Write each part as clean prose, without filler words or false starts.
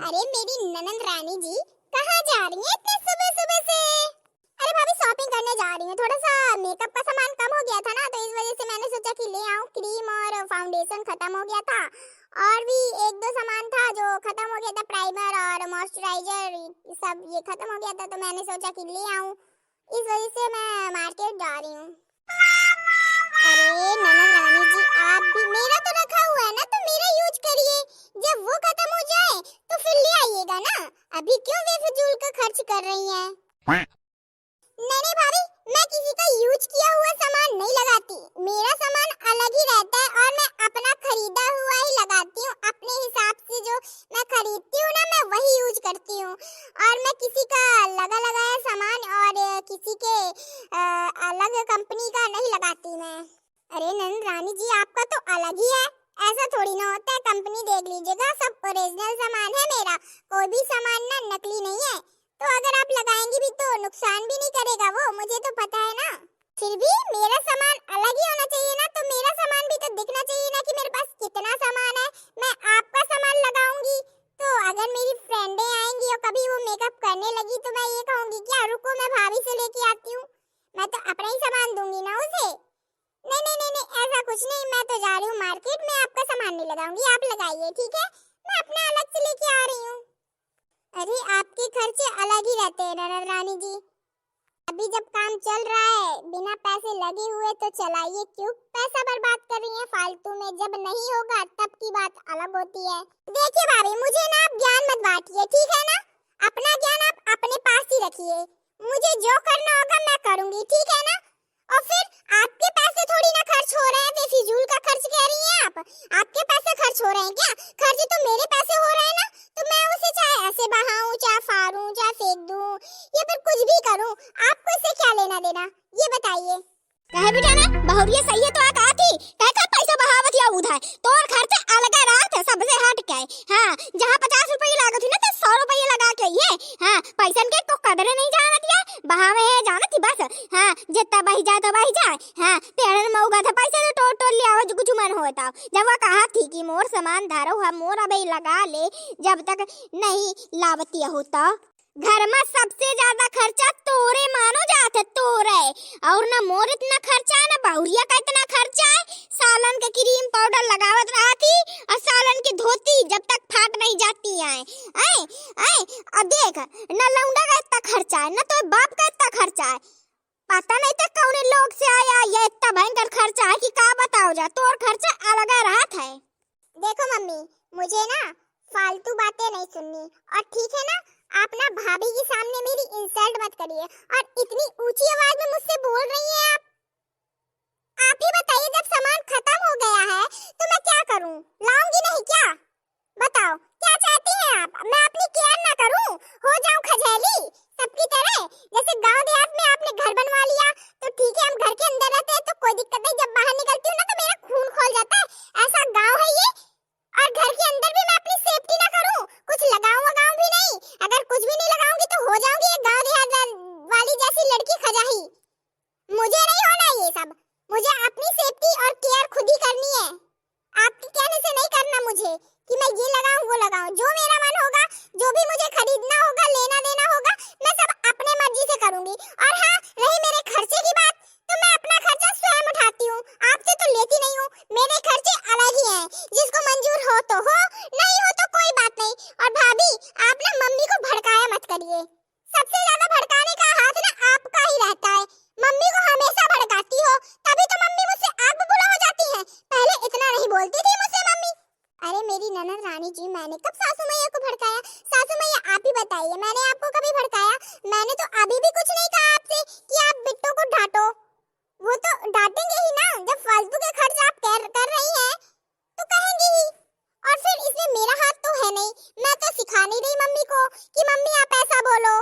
अरे मेरी ननंद रानी जी, कहाँ जा रही हैं इतने सुबह सुबह से? अरे भाभी शॉपिंग करने जा रही हूँ। थोड़ा सा मेकअप का सामान कम हो गया था ना, तो इस वजह से मैंने सोचा कि ले आऊँ। क्रीम और फाउंडेशन खत्म हो गया था और भी एक दो सामान था जो खत्म हो गया था, प्राइमर और मॉइस्चराइजर सब ये खत्म हो गया था, तो मैंने सोचा कि ले आऊँ। इस वजह से मैं मार्केट जा रही हूँ। अरे ननंद रानी जी, आप भी मेरा तो रखा हुआ है ना, तो मेरा यूज करिए। जब वो खत्म हो जाए तो फिर ले आइएगा ना। अभी क्यों बेफिजूल का खर्च कर रही हैं? नहीं भाभी, मैं किसी का यूज किया हुआ सामान नहीं लगाती। मेरा सामान अलग ही रहता है और मैं अपना खरीदा हुआ ही लगाती हूँ। अपने हिसाब से जो मैं खरीदती हूँ ना, मैं वही यूज करती हूँ। और मैं किसी का लगा लगाया सामान और किसी के अलग कंपनी का नहीं लगाती मैं। अरे नंद रानी जी, आपका तो अलग ही है। ऐसा थोड़ी ना होता है, कंपनी देख लीजिएगा, सब ओरिजिनल सामान है मेरा। कोई भी सामान ना नकली नहीं है। तो अगर आप लगाएंगी भी तो नुकसान भी नहीं करेगा वो, मुझे तो पता है ना। फिर भी मेरा सामान अलग ही होना चाहिए ना, तो मेरा सामान भी तो दिखना चाहिए ना कि मेरे पास कितना सामान है। मैं आपका सामान लगाऊंगी तो अगर मेरी फ्रेंडें आएंगी और कभी वो मेकअप करने लगी तो मैं ये कहूंगी क्या रुको मैं भाभी से लेके आती हूँ। मैं तो अपना ही सामान दूंगी ना उसे। नहीं नहीं नहीं नहीं, ऐसा कुछ नहीं। मैं तो जा रही हूँ मार्केट में, आपका सामान नहीं लगाऊंगी, आप लगाइए ठीक है। मैं अपना अलग से लेके आ रही हूँ। अरे आपके खर्चे अलग ही रहते हैं ननद रानी जी। अभी जब काम चल रहा है, बिना पैसे लगे हुए तो चलाइए, क्यों पैसा बर्बाद कर रही हैं फालतू में। जब नहीं होगा तब की बात अलग होती है। देखिए भाभी, मुझे ना आप ज्ञान मत बांटिए ठीक है ना। अपना ज्ञान आप अपने पास ही रखिए। मुझे जो करना होगा मैं करूंगी ठीक है ना। और फिर आपके पैसे थोड़ी ना खर्च हो रहे हैं, बेफिजूल का खर्च कह रही हैं आप। आपके पैसे खर्च हो रहे हैं क्या? खर्च तो मेरे पैसे हो रहे हैं ना, तो मैं उसे चाहे ऐसे बहाऊं, चाहे फाड़ूं, चाहे फेंक दूं या फिर कुछ भी करूं, आपको इससे क्या लेना देना ये बताइए। कहे बेटा ना बहुरिया सही है तो आ कहा थी कह का पैसा बहावत या उधार तो और खर्च अलग रात है सबसे हट के। हां जहां 50 रुपए लागत थी ना तो 100 रुपए लगा के ये। हां पैसन के तो कदर नहीं जानत या बहावे है जानत थी बस। हां जितना बही जाए तो बही जाए। हां पेड़न में उगा था पैसे तो टोटल ले आवो जो कुछ मन होता। जब वो कहा थी कि मोर सामान धारो है मोर अबे लगा ले, जब तक नहीं लावती होता घर में सबसे ज्यादा खर्चा तोरे मानो जाते तोरे। और ना मोर इतना खर्चा है ना बहुरिया का इतना खर्चा है। सालन के क्रीम पाउडर लगावत रहती और सालन की धोती जब तक फाट नहीं जाती है। ऐ ऐ अब देख ना लौंडा का इतना खर्चा है ना तो बाप का इतना खर्चा है। पता नहीं था कौन लोग से आया ये इतना भयंकर खर्चा है कि का बताओ जा तो और खर्चा अलग रहत है। देखो मम्मी, मुझे ना फालतू बातें नहीं सुननी और ठीक है ना। आप ना भाभी के सामने मेरी इंसल्ट मत करिए और इतनी ऊंची आवाज में मुझसे बोल रही हैं आप ही बताइए, जब सामान खत्म हो गया है तो मैं क्या करूं? लाऊंगी नहीं क्या? बताओ क्या चाहती हैं आप? मैं अपनी केयर ना करूं, हो जाऊं खजैली सबकी तरह? जैसे गांव देहात में आपने घर बनवा लिया तो ठीक है, हम घर के अंदर रहते हैं तो कोई दिक्कत नहीं, जब बाहर निकलती हूँ ना तो मेरा खून खोल जाता है। ऐसा गाँव है ये? और घर के अंदर भी मैं अपनी सेफ्टी ना करूं, कुछ लगाऊं भी नहीं। अगर कुछ भी नहीं लगाऊंगी तो हो जाऊंगी एक गांव देहात वाली जैसी लड़की खजाही। मुझे नहीं होना ये सब। मुझे अपनी सेफ्टी और केयर खुद ही करनी है। आपके कहने से नहीं करना मुझे कि मैं ये लगाऊं वो लगाऊं। जो मेरा मन होगा, जो भी मुझे खरीदना होगा, लेना देना होगा, मैं सब अपने मर्जी से करूंगी। और हाँ, रही मेरे खर्चे की बात, तो मैं अपना खर्चा स्वयं उठाती हूँ, आपसे तो लेती नहीं हूँ। मेरे खर्चे अलग ही हैं, जिसको मंजूर हो तो हो, नहीं हो तो कोई बात नहीं। और भाभी, आप ना मम्मी को भड़काया मत करिए। सबसे ज्यादा भड़काने का हाथ ना आपका ही रहता है। मम्मी को हमेशा भड़काती हो, तभी तो मम्मी मुझसे आग बबूला हो जाती है। पहले इतना नहीं बोलती थी मुझसे मम्मी। अरे मेरी ननद रानी जी, मैंने कब सासू मैया को भड़काया? सासू मैया आप ही बताइए, मैंने आपको कभी भड़काया? मैंने तो अभी भी कुछ नहीं कहा आपसे कि आप बिट्टू को डांटो। वो तो डांटेंगे ही ना, जब फालतू के खर्च आप कर रही हैं तो कहेंगे ही। और फिर इसमें मेरा हाथ तो है नहीं, मैं तो सिखा नहीं रही मम्मी को कि मम्मी आप ऐसा बोलो।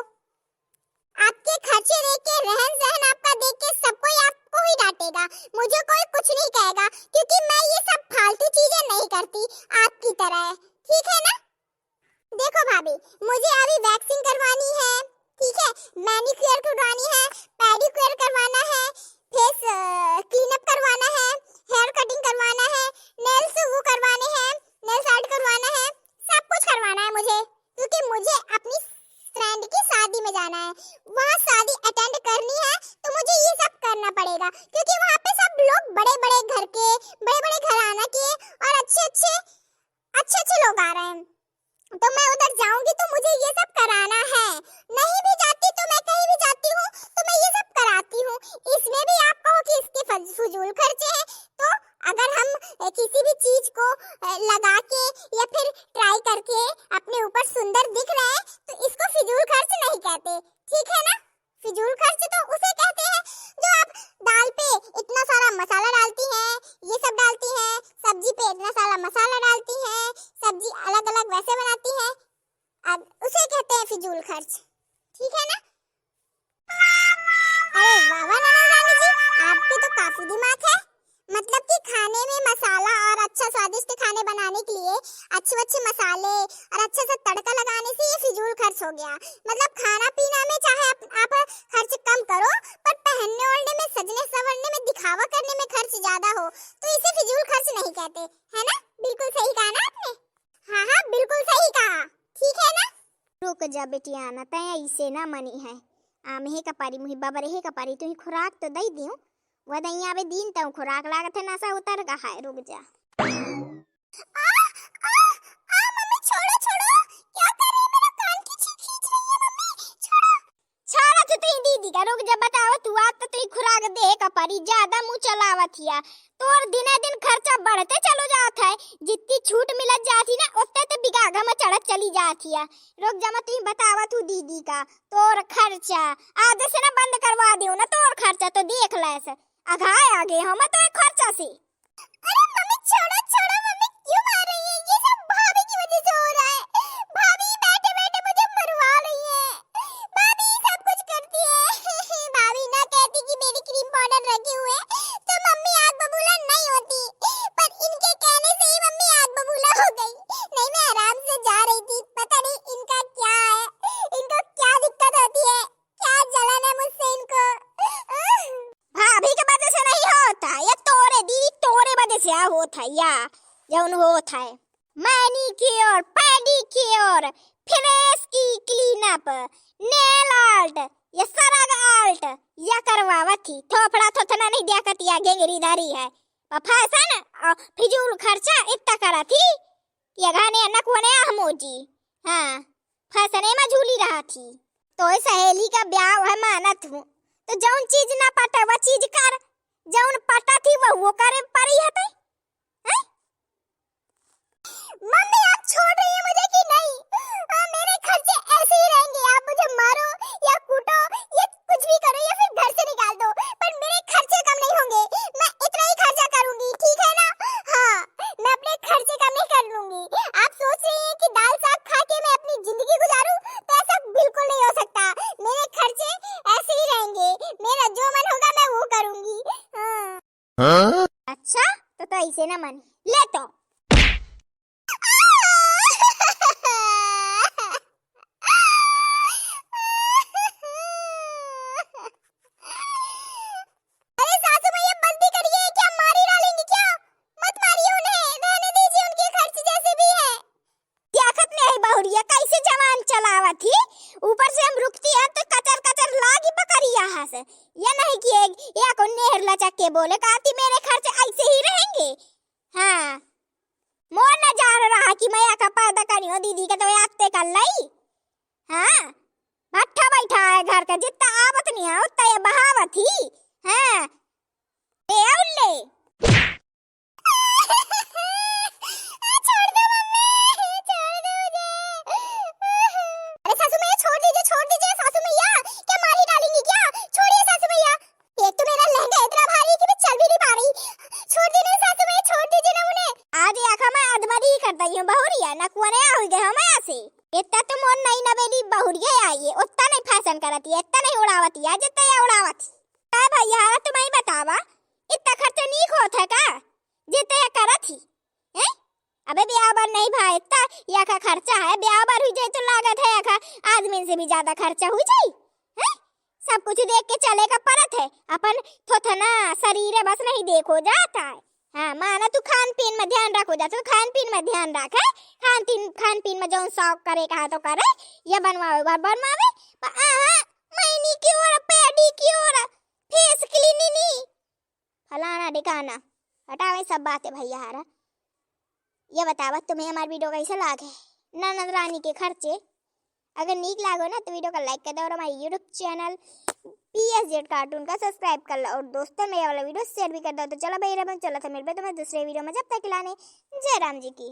आपके खर्चे देख के, रहन सहन आपका देख के सब कोई आपको ही डांटेगा, मुझे कोई कुछ नहीं कहेगा, क्योंकि मैं ये सब फालतू चीजें नहीं करती आपकी तरह, ठीक है ना। देखो भाभी, मुझे अभी वैक्सिंग करवानी है, ठीक है, मैनिक्योर करवानी है, पेडिक्योर करवाना है, फेस क्लीनअप करवाना है, हेयर कटिंग करवाना है, नेल्स वो करवाने हैं, नेल्स आर्ट करवाना है, सब कुछ करवाना है मुझे। वहाँ शादी अटेंड करनी है तो मुझे ये सब करना पड़ेगा, क्योंकि वहाँ पे सब लोग बड़े बड़े घर के, बड़े बड़े घराना के और अच्छे लोग आ रहे हैं। तो मैं उधर जाऊंगी तो मुझे ये सब कराना है। नहीं भी जाती तो मैं कहीं भी जाती हूँ तो मैं ये सब कराती हूँ। इसमें भी आप कहो कि इसके फजूल खर्चे हैं, तो अगर हम किसी भी चीज को लगा के या फिर ट्राई करके अपने ऊपर सुंदर दिख रहे हैं तो इसको फिजूल खर्च नहीं कहते, ठीक है ना। फिजूल खर्च तो उसे कहते हैं जो आप दाल पे इतना सारा मसाला डालती हैं, ये सब डालती हैं, सब्जी पे इतना सारा मसाला डालती हैं, सब्जी अलग अलग वैसे बनाती हैं, अब उसे कहते हैं फिजूल खर्च, ठीक है ना। अरे वाह वाह नाना रानी जी, आपके तो काफी दिमाग है। मतलब कि खाने में मसाला और अच्छा स्वादिष्ट खाने बनाने के लिए अच्छे मसाले और अच्छे से तड़का लगाने से ये फिजूल खर्च हो गया। मतलब खाना पीना में चाहे आप खर्च कम करो, पर पहनने ओढ़ने में, सजने संवरने में, दिखावा करने में खर्च ज्यादा हो तो इसे फिजूल खर्च नहीं कहते, है ना। बिल्कुल सही कहा ना आपने। हाँ हाँ बिल्कुल सही कहा, ठीक है ना। रुक जा बेटिया, ना तय ऐसे ना मनी है। आमहे का पारी मुही बाबा रहे का पारी तुही खुराक तो दई दियो, वदई आवे दिन तऊ खुराक लागत है नसा उतर का है। रुक जा। मम्मी छोड़ो छोड़ो, क्या कर रही है, मेरा कान खींच रही है मम्मी, छोड़ो। छोड़ा तो तुही दीदी का। रुक जा बताओ, तू आज तो तुही खुराक दे का पारी ज्यादा मुंह चलावत हिया, तोर दिने दिन खर्चा बढ़ते चलो जात है। जितनी छूट मिलत जाती ना उतने तो बिगागा में चढ़त चली जाती है। रुक जा, मैं तुही बतावा तू दीदी का तोर खर्चा आज से ना बंद करवा दियो ना, तोर खर्चा तो देख ले से अघाए आगे हम तो एक खर्चा से। अरे मम्मी छोड़ो छोड़ो, मम्मी क्यों मार रही है, ये सब भाभी की वजह से हो रहा है। भाभी बैठे बैठे मुझे मरवा रही है, भाभी सब कुछ करती है। भाभी ना कहती कि मेरी क्रीम पाउडर रखे हुए तो मम्मी आग बबूला नहीं होती, पर इनके कहने से ही मम्मी आग बबूला हो गई। नहीं मैं आराम से जा रही थी, पता नहीं इनका क्या है, इनको क्या दिक्कत होती है, क्या जलन है मुझसे इनको। भाभी के वजह से नहीं होता, ये तोरे दीदी तोरे वजह से होता है या जौन होता है। मैनीक्योर, पेडिक्योर, फेस की क्लीनअप, नेल आर्ट, ये सरग आर्ट या करवावत थी। थोपड़ा थोथना नहीं देखत या गेंगरी दारी है। फैशन और फिजूल खर्चा इतना करा थी ये गाने नकवने हमोजी। हाँ फैशने में झूली रहा थी। तो सहेली का ब्याह है मानत हूँ, तो जौन चीज ना पटा वो चीज कर, जौन पटा थी वो करे परी हते। मम्मी आप छोड़ रही है मुझे कि नहीं? मेरे खर्चे ऐसे ही रहेंगे, आप मुझे मारो या कूटो या कुछ भी करो या फिर घर से निकाल दो, पर मेरे खर्चे कम नहीं होंगे। मैं इतना ही खर्चा करूंगी, ठीक है ना। हाँ मैं अपने खर्चे कम नहीं कर लूंगी। आप सोच रही हैं कि दाल साग खा के मैं अपनी जिंदगी गुजारूं, तो ऐसा बिल्कुल नहीं हो सकता। मेरे खर्चे ऐसे ही रहेंगे, मेरा जो मन होगा मैं वो करूंगी। हाँ। अच्छा तो ऐसे ना मन ले तो ऊपर से हम रुकती है तो कचर कचर लागी बकरिया हास। ये नहीं कि या को नेहर लचक के बोले काती मेरे खर्चे ऐसे ही रहेंगे। हाँ मोर न जा रहा कि मैं का पैदा करी हो दीदी के तो आते कर लाई। हाँ भट्ठा बैठा है घर का, जितना आवत नहीं है उतना ये बहावत ही। हाँ ले औले इतना तो मोन नहीं नवेली बहुरिया आई है, उतना नहीं फैशन करती है, इतना नहीं उड़ावती है जितना ये उड़ावती। का भैया तुम्हें बतावा इतना खर्चा नहीं होता है का जितना ये करत ही हैं। अबे ब्याह बार नहीं भाई, इतना या का खर्चा है, ब्याह बार हुई जाए तो लागत है या आदमी से भी ज्यादा खर्चा हुई जाए हैं। सब कुछ देख के चले का परत है, अपन थोथना शरीर बस नहीं देखो जाता है। हाँ माना तू खान पीन में ध्यान रखो जा, तो खान पीन में ध्यान रख है। खान पीन में जौन शौक करे कहा तो करे, ये बनवावे बार बनवावे मैनीक्योर, पेडिक्योर, फेस क्लीनिंग, फलाना ढिकाना। हटावे सब बातें भैया हारा। ये बतावा तुम्हें हमारी वीडियो कैसे लागे? ननद रानी के खर्चे। अगर नीक लागो ना तो वीडियो को लाइक कर दो और हमारे यूट्यूब चैनल PSZ कार्टून का सब्सक्राइब कर लो और दोस्तों में ये वाला वीडियो शेयर भी कर दो। तो चलो भैया चलो तो मिलते तुम्हें दूसरे वीडियो में, जब तक लाने जय राम जी की।